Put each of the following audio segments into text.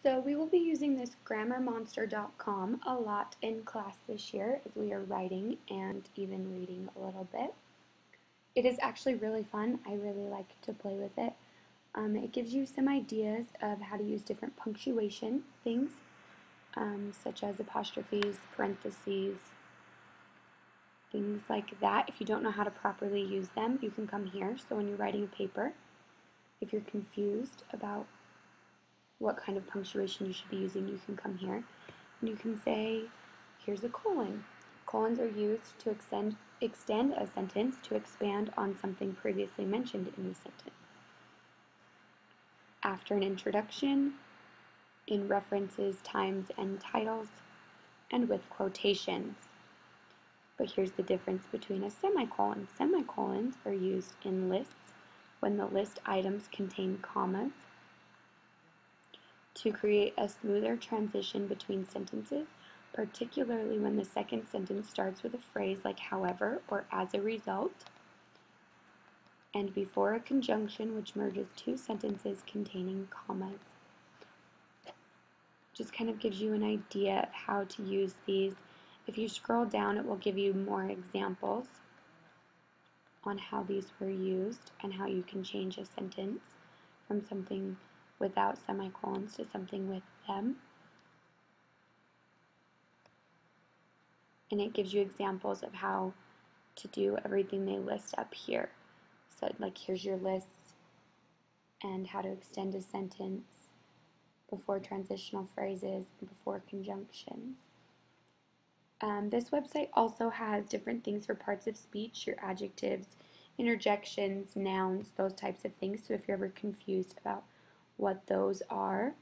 So we will be using this grammarmonster.com a lot in class this year as we are writing and even reading a little bit. It is actually really fun. I really like to play with it. It gives you some ideas of how to use different punctuation things, such as apostrophes, parentheses, things like that. If you don't know how to properly use them, you can come here. So when you're writing a paper, if you're confused about what kind of punctuation you should be using, you can come here and you can say, here's a colon. Colons are used to extend a sentence to expand on something previously mentioned in the sentence. After an introduction, in references, times, and titles, and with quotations. But here's the difference between a semicolon. Semicolons are used in lists when the list items contain commas to create a smoother transition between sentences, particularly when the second sentence starts with a phrase like however or as a result, and before a conjunction which merges two sentences containing commas. Just kind of gives you an idea of how to use these. If you scroll down, it will give you more examples on how these were used and how you can change a sentence from something without semicolons to something with them. And it gives you examples of how to do everything they list up here. So like here's your lists and how to extend a sentence before transitional phrases and before conjunctions. This website also has different things for parts of speech, your adjectives, interjections, nouns, those types of things. So if you're ever confused about what those are,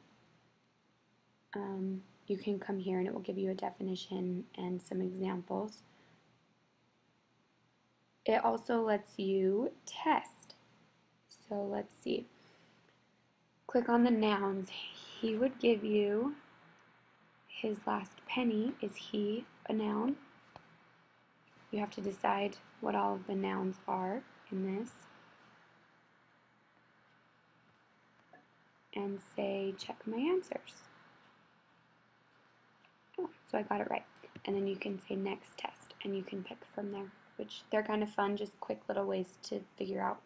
you can come here and it will give you a definition and some examples. It also lets you test. So let's see. Click on the nouns. He would give you his last penny. Is he a noun? You have to decide what all of the nouns are in this. And say, check my answers. Oh, so I got it right. And then you can say next test, and you can pick from there, which they're kind of fun, just quick little ways to figure out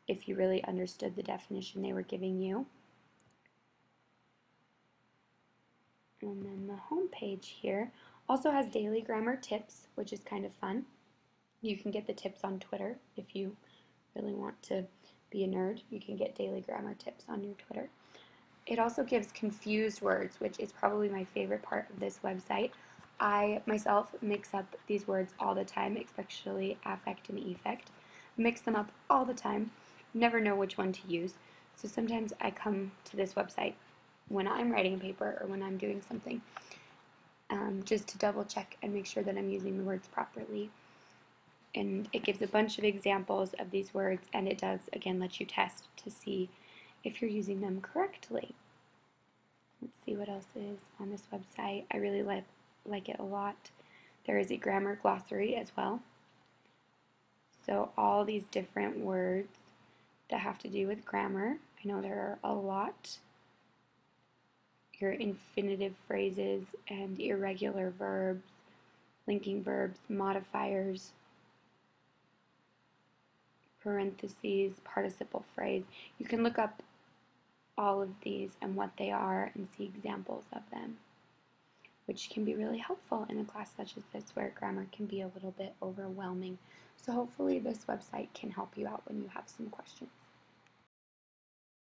if you really understood the definition they were giving you. And then the home page here also has daily grammar tips, which is kind of fun. You can get the tips on Twitter if you really want to be a nerd. You can get daily grammar tips on your Twitter. It also gives confused words, which is probably my favorite part of this website. I myself mix up these words all the time, especially affect and effect. Mix them up all the time, never know which one to use. So sometimes I come to this website when I'm writing a paper or when I'm doing something, just to double check and make sure that I'm using the words properly. And it gives a bunch of examples of these words, and it does, again, let you test to see if you're using them correctly. Let's see what else is on this website. I really like it a lot. There is a grammar glossary as well. So all these different words that have to do with grammar. I know there are a lot. Your infinitive phrases and irregular verbs, linking verbs, modifiers, parentheses, participle phrase. You can look up all of these and what they are and see examples of them, which can be really helpful in a class such as this where grammar can be a little bit overwhelming. So hopefully this website can help you out when you have some questions.